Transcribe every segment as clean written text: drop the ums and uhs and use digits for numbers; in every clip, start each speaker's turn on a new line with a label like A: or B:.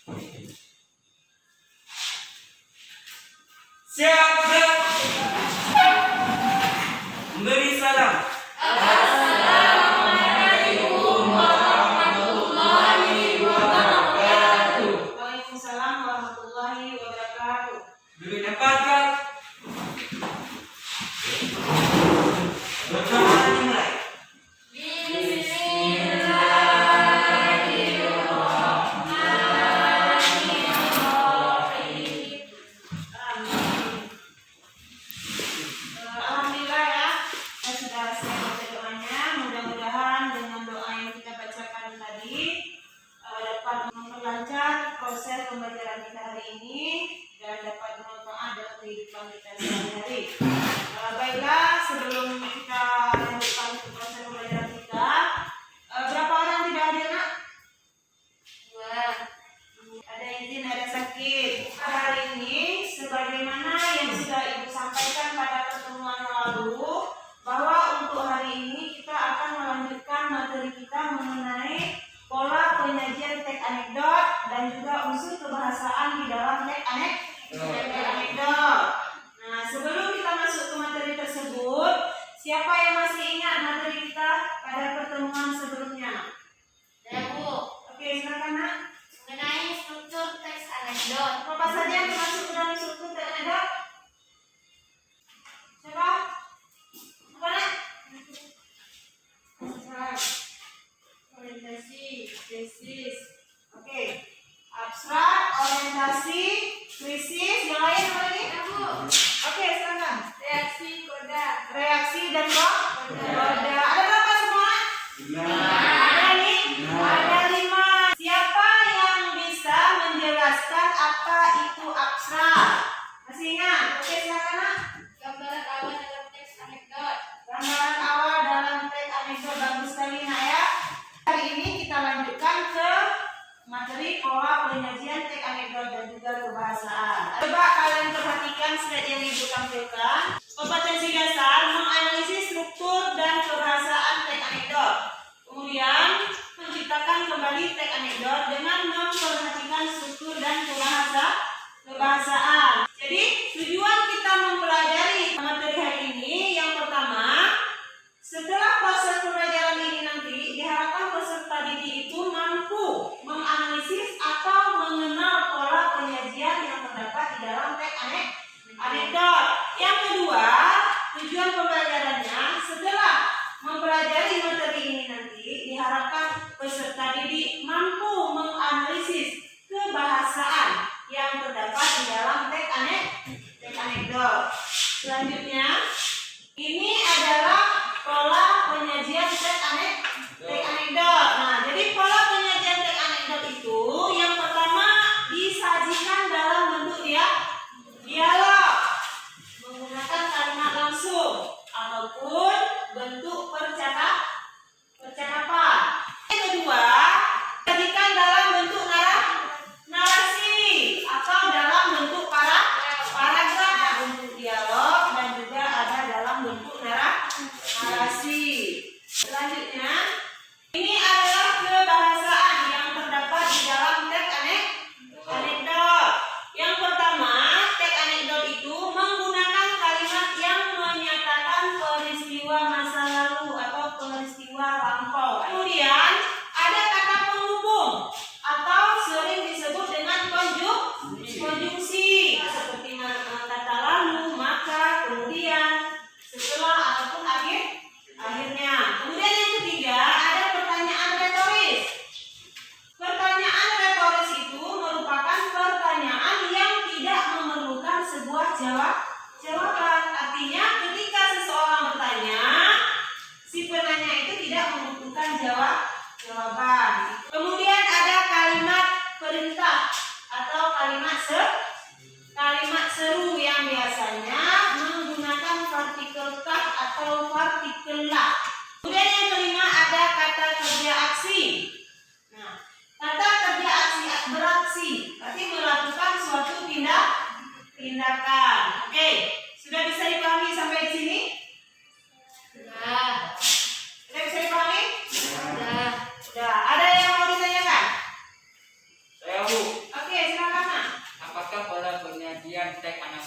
A: Siap, siap. Beri salam.
B: Assalamualaikum warahmatullahi wabarakatuh.
C: Waalaikumsalam warahmatullahi wabarakatuh.
A: Dulu dapatkan. Pertama dimulai.
C: Alhamdulillah ya, saya sudah siap baca doanya. Mudah-mudahan dengan doa yang kita bacakan tadi dapat memperlancar proses pembelajaran kita hari ini dan dapat bermanfaat dalam kehidupan kita sehari-hari. Baiklah, sebelum kita lanjutkan ke proses pembelajaran kita, berapa orang tidak hadir, Nak? 2. Ada izin, ada sakit. Hari ini sebagaimana yang sudah Ibu sampaikan pada pertemuan lalu, bahwa untuk hari ini kita akan melanjutkan materi kita mengenai pola penyajian teks anekdot dan juga unsur kebahasaan di dalam teks anekdot. Nah, sebelum kita masuk ke materi tersebut, siapa yang masih ingat materi kita pada pertemuan sebelumnya?
B: Ya, Bu.
C: Oke, silakan, Nak.
B: Mengenai struktur teks anekdot.
C: Apa saja yang termasuk dalam struktur teks anekdot? Siapa? Apa, Nak? Abstrak, orientasi, tesis. Oke. Abstrak, orientasi, krisis. Yang lain apa lagi?
B: Ya, Bu.
C: Oke, silakan.
B: Reaksi koda.
C: Reaksi dan koda. Ada berapa semua? Ada nih? Ada 5. Siapa yang bisa menjelaskan apa itu abstrak? Masih ingat? Oke, silakan, Nak.
B: Gambaran awal dalam teks anekdot.
C: Gambaran awal dalam teks anekdot, bagus sekali, Nak ya. Hari ini kita lanjutkan ke materi pola penyajian teks anekdot dan juga kebahasaan. Coba kalian perhatikan slide yang Ibu tampilkan. Kompetensi dasar menganalisis struktur dan kebahasaan teks anekdot. Kemudian menciptakan kembali teks anekdot dengan memperhatikan struktur dan kebahasaan. Jadi tujuan kita mempelajari materi hari ini yang pertama, setelah proses pembelajaran ini nanti diharapkan peserta didik itu mampu menganalisis atau mengenal pola penyajian yang terdapat di dalam teks anekdot. Yang kedua, tujuan pembelajarannya setelah mempelajari materi ini nanti diharapkan peserta didik mampu menganalisis kebahasaan yang terdapat di dalam teks anekdot. Selanjutnya, ini adalah pola penyajian teks anekdot. Nah, jadi pola penyajian teks anekdot itu yang pertama disajikan dalam bentuk dialog menggunakan kalimat langsung ataupun bentuk percakapan. Yang kedua, disajikan dalam bentuk narasi atau dalam bentuk paragraf, bentuk dialog dan juga ada dalam bentuk narasi. Selanjutnya, ini adalah kebahasaan yang terdapat di dalam teks anekdot. Yang pertama, teks anekdot itu menggunakan kalimat yang menyatakan peristiwa masa lalu atau peristiwa lampau. Kemudian ada kata penghubung atau sering disebut dengan konjungsi seperti kata lalu, maka, kemudian, setelah ataupun akhirnya. Kemudian yang ketiga ada pertanyaan retoris. Pertanyaan retoris itu merupakan pertanyaan yang tidak memerlukan sebuah jawaban. Artinya ketika seseorang bertanya, si penanya itu tidak membutuhkan jawaban. Kemudian ada kalimat perintah atau kalimat seru yang biasanya menggunakan partikel kah atau partikel la. Kemudian yang kelima ada kata kerja aksi. Nah, kata kerja aksi beraksi berarti melakukan suatu tindakan. Oke, sudah bisa dipahami sampai di sini?
B: Sudah.
C: Sudah bisa dipahami?
B: Sudah.
C: Sudah. Ada yang mau ditanyakan?
A: Saya, Bu.
C: Oke,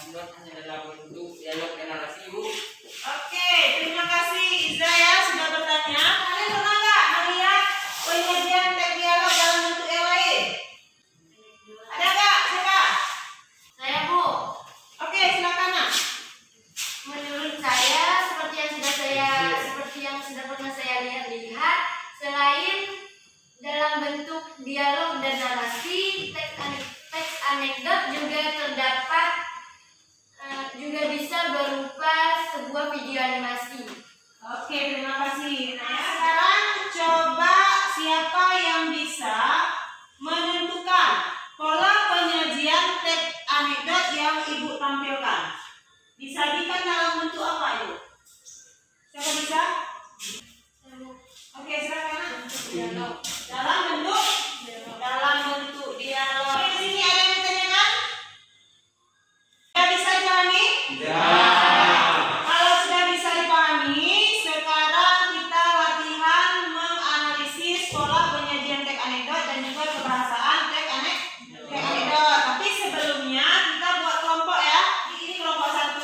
A: anekdot hanya dalam bentuk dialog dan narasi, Ibu.
C: Oke, terima kasih Iza ya sudah bertanya. Kalian pernah nggak melihat penyajian teks dialog dalam bentuk yang lain? Ada nggak? Siapa?
B: Saya, Bu.
C: Oke, silakan Nak.
B: Menurut saya seperti yang sudah pernah saya lihat, selain dalam bentuk dialog dan narasi, teks anekdot juga terdapat juga bisa berupa sebuah video animasi.
C: Oke, terima kasih. Nah, sekarang coba siapa yang bisa menentukan pola penyajian teks anekdot yang Ibu tampilkan. Disajikan dalam bentuk apa, Ibu? Siapa bisa? Oke, silakan.
B: Dialog.
C: Dalam bentuk dialog. Di sini ada yang ditanyakan? Sudah bisa dipahami? Kalau sudah bisa dipahami, sekarang kita latihan menganalisis pola penyajian teks anekdot dan juga kebahasaan teks anekdot. Tapi sebelumnya kita buat kelompok ya. Ini kelompok 1,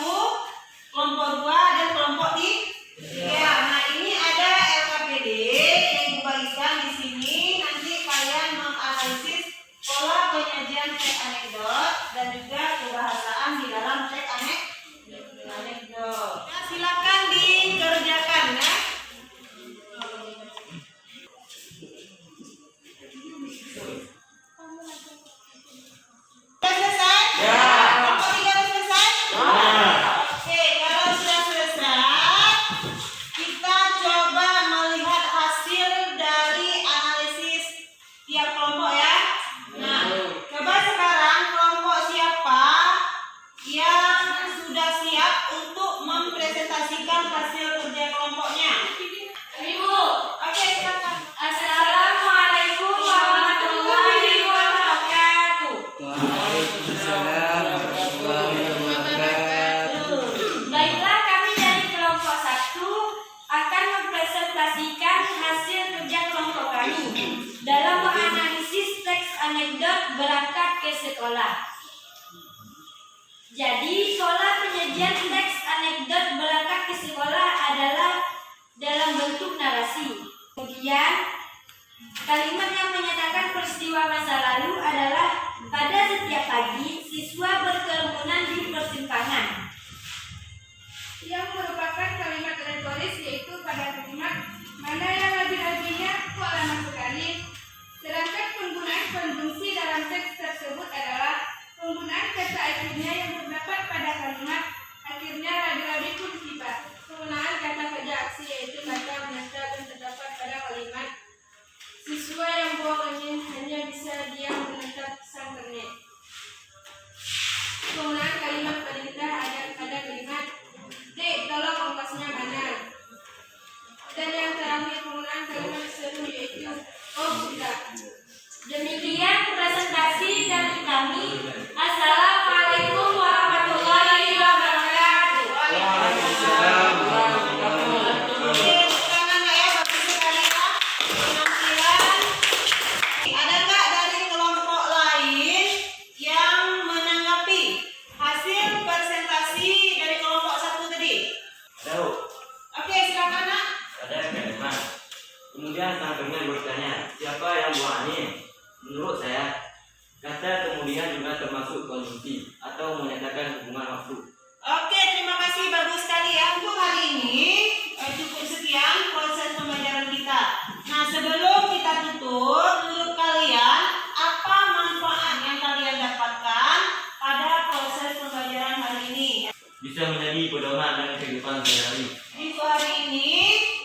C: kelompok 2, dan kelompok 3. Nah, ini ada LKPD yang Ibu bagikan di sini. Nanti kalian menganalisis pola penyajian teks anekdot dan juga kebahasaan di dalam teks anekdot. Nah, silakan dikerjakan ya. Sudah selesai?
A: Ya.
C: Kelompok 3 sudah selesai? Oke, kalau sudah selesai, kita coba melihat hasil dari analisis tiap kelompok ya. Nah, coba sekarang kelompok siapa yang sudah siap untuk mempresentasikan hasil kerja kelompoknya?
B: Ibu.
C: Oke, silakan.
B: Assalamualaikum warahmatullahi wabarakatuh.
A: Waalaikumsalam warahmatullahi wabarakatuh.
B: Baiklah, kami dari kelompok 1 akan mempresentasikan hasil kerja kelompok kami dalam menganalisis teks anekdot berangkat ke sekolah. Jadi, pola penyajian teks anekdot berangkat ke sekolah adalah dalam bentuk narasi. Kemudian, kalimat yang menyatakan peristiwa masa lalu adalah pada setiap pagi siswa berkerumunan di persimpangan, yang merupakan kalimat retoris, yaitu pada kalimat mana yang lebih-lebihnya kok lama sekali. Sedangkan penggunaan konjungsi dalam teks tersebut adalah penggunaan kata akhirnya yang terdapat pada kalimat akhirnya lebih-lebih pun tiba. Penggunaan kata kerja aksi, yaitu kata menempel yang terdapat pada kalimat siswa yang buang angin hanya bisa diam menatap sang kernet. Penggunaan kalimat perintah ada kalimat Dek, tolong ongkosnya mana? Dan yang terakhir penggunaan kalimat seru, yaitu oh sudah. Demikian presentasi dari kami. Assalamualaikum warahmatullahi wabarakatuh.
A: Waalaikumsalam warahmatullahi wabarakatuh.
C: Oke, tangan ya, bagus sekali ya penampilan. Ada nggak dari kelompok lain yang menanggapi hasil presentasi dari kelompok 1 tadi?
A: Ada, Bu.
C: Oke, silakan Nak.
A: Ada kalimat. Kemudian sang kernet bertanya, siapa yang buang angin? Menurut saya, kata kemudian juga termasuk konjungsi atau menyatakan hubungan waktu.
C: Oke, terima kasih, bagus sekali ya. Untuk hari ini cukup sekian proses pembelajaran kita. Nah, sebelum kita tutup, menurut kalian apa manfaat yang kalian dapatkan pada proses pembelajaran hari ini?
A: Bisa menjadi pedoman dalam kehidupan sehari-hari.
C: Untuk hari ini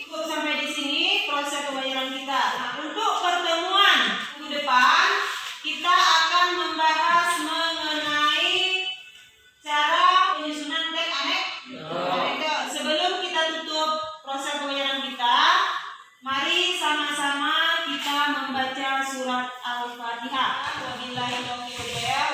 C: cukup sampai di sini proses pembelajaran kita. Nah, untuk pertemuan minggu depan kita akan membahas mengenai cara penyusunan teks anekdot. Sebelum kita tutup proses pembelajaran kita, mari sama-sama kita membaca surat Al-Fatihah. Wabillahi taufiq wal hidayah.